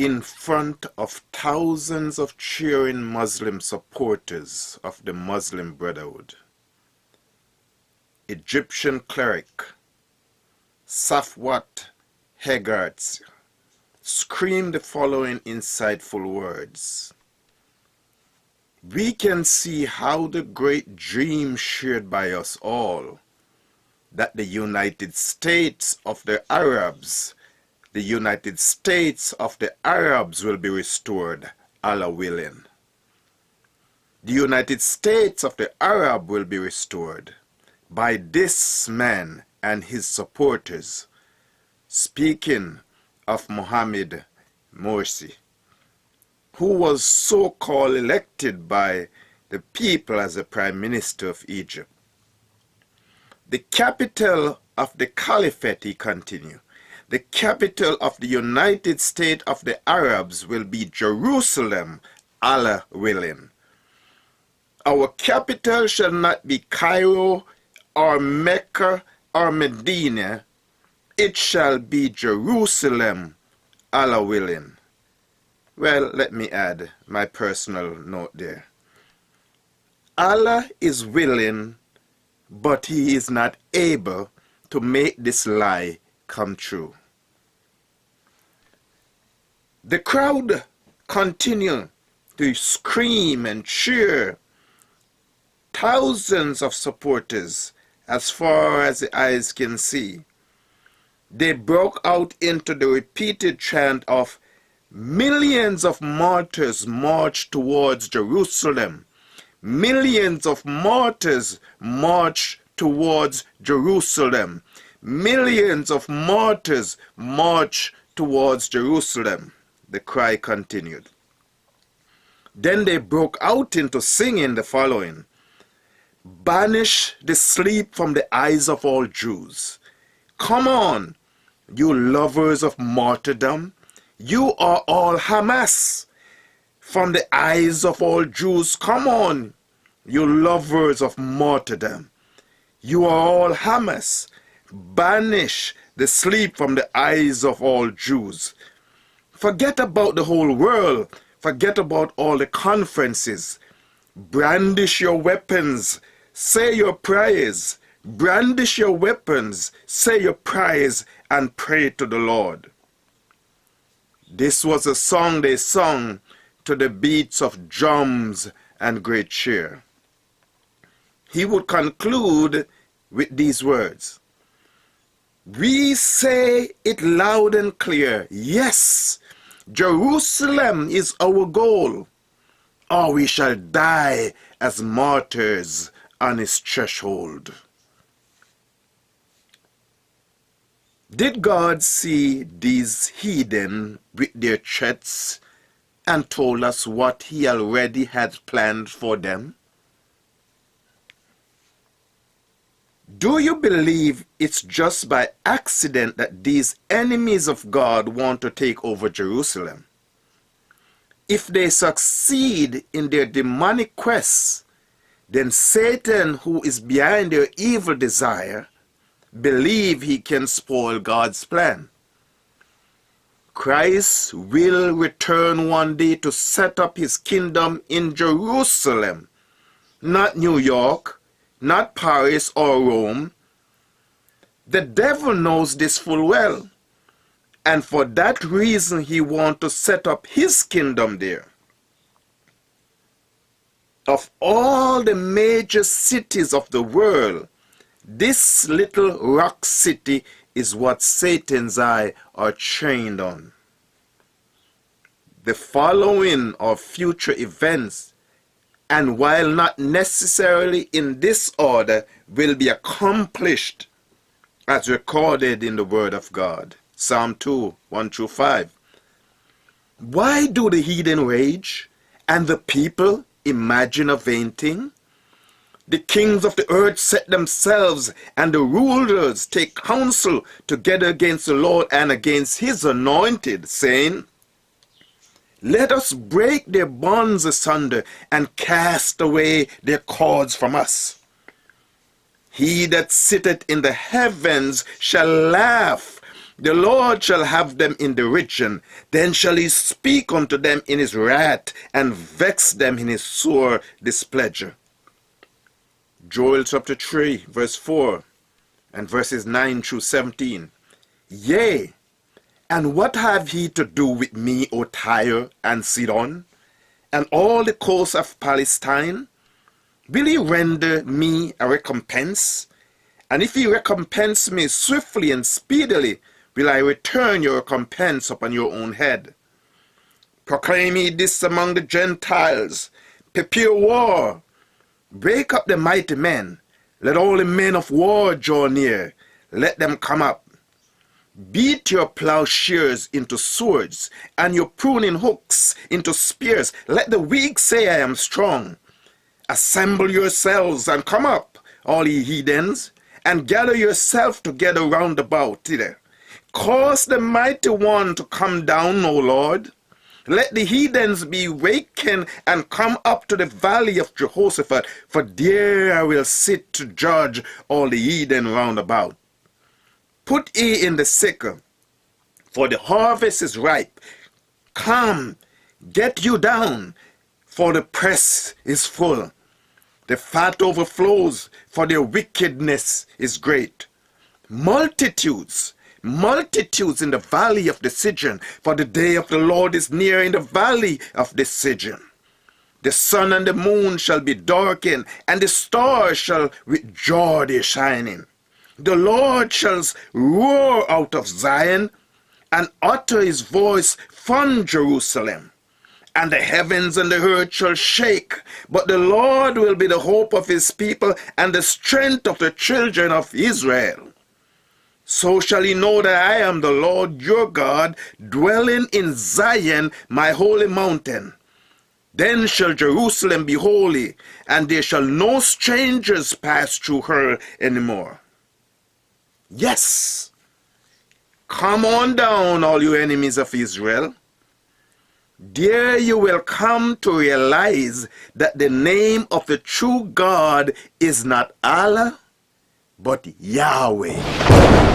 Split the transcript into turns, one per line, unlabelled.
in front of thousands of cheering Muslim supporters of the Muslim Brotherhood, Egyptian cleric Safwat Hegarts screamed the following insightful words: "We can see how the great dream shared by us all, that the United States of the Arabs will be restored, Allah willing. The United States of the Arab will be restored by this man and his supporters," speaking of Mohamed Morsi, who was so-called elected by the people as the Prime Minister of Egypt. "The capital of the Caliphate," he continued, "the capital of the United States of the Arabs will be Jerusalem, Allah willing. Our capital shall not be Cairo or Mecca or Medina. It shall be Jerusalem, Allah willing." Well, let me add my personal note there. Allah is willing, but he is not able to make this lie come true. The crowd continued to scream and cheer. Thousands of supporters, as far as the eyes can see. They broke out into the repeated chant of "Millions of martyrs march towards Jerusalem. Millions of martyrs march towards Jerusalem. Millions of martyrs march towards Jerusalem." The cry continued. Then they broke out into singing the following: "Banish the sleep from the eyes of all Jews. Come on, you lovers of martyrdom. You are all Hamas. From the eyes of all Jews, come on, you lovers of martyrdom. You are all Hamas. Banish the sleep from the eyes of all Jews. Forget about the whole world. Forget about all the conferences. Brandish your weapons. Say your prayers. Brandish your weapons. Say your prayers and pray to the Lord." This was a song they sung to the beats of drums and great cheer. He would conclude with these words: "We say it loud and clear, yes, Jerusalem is our goal, or we shall die as martyrs on its threshold." Did God see these heathen with their threats and told us what he already had planned for them? Do you believe it's just by accident that these enemies of God want to take over Jerusalem? If they succeed in their demonic quests, then Satan, who is behind their evil desire, believe he can spoil God's plan. Christ will return one day to set up his kingdom in Jerusalem, not New York, not Paris or Rome. The devil knows this full well, and for that reason he wants to set up his kingdom there. Of all the major cities of the world, this little rock city is what Satan's eye are trained on. The following are future events, and while not necessarily in this order, will be accomplished as recorded in the Word of God. Psalm 2, 1-5. Why do the heathen rage, and the people imagine a vain thing? The kings of the earth set themselves, and the rulers take counsel together against the Lord and against his anointed, saying, "Let us break their bonds asunder, and cast away their cords from us." He that sitteth in the heavens shall laugh. The Lord shall have them in derision. Then shall he speak unto them in his wrath, and vex them in his sore displeasure. Joel chapter 3, verse 4, and verses 9 through 17. Yea, and what have ye to do with me, O Tyre and Sidon, and all the coasts of Palestine? Will ye render me a recompense? And if ye recompense me swiftly and speedily, will I return your recompense upon your own head. Proclaim ye this among the Gentiles. Prepare war. Break up the mighty men. Let all the men of war draw near. Let them come up. Beat your plowshares into swords, and your pruning hooks into spears. Let the weak say, I am strong. Assemble yourselves and come up, all ye heathens, and gather yourself together round about thither. Cause the mighty one to come down, O Lord. Let the heathens be wakened and come up to the valley of Jehoshaphat, for there I will sit to judge all the heathen round about. Put ye in the sickle, for the harvest is ripe. Come, get you down, for the press is full. The fat overflows, for their wickedness is great. Multitudes in the valley of decision, for the day of the Lord is near in the valley of decision. The sun and the moon shall be darkened, and the stars shall withdraw their shining. The Lord shall roar out of Zion, and utter his voice from Jerusalem. And the heavens and the earth shall shake, but the Lord will be the hope of his people, and the strength of the children of Israel. So shall ye know that I am the Lord your God, dwelling in Zion, my holy mountain. Then shall Jerusalem be holy, and there shall no strangers pass through her anymore. Yes, come on down, all you enemies of Israel. There you will come to realize that the name of the true God is not Allah, but Yahweh.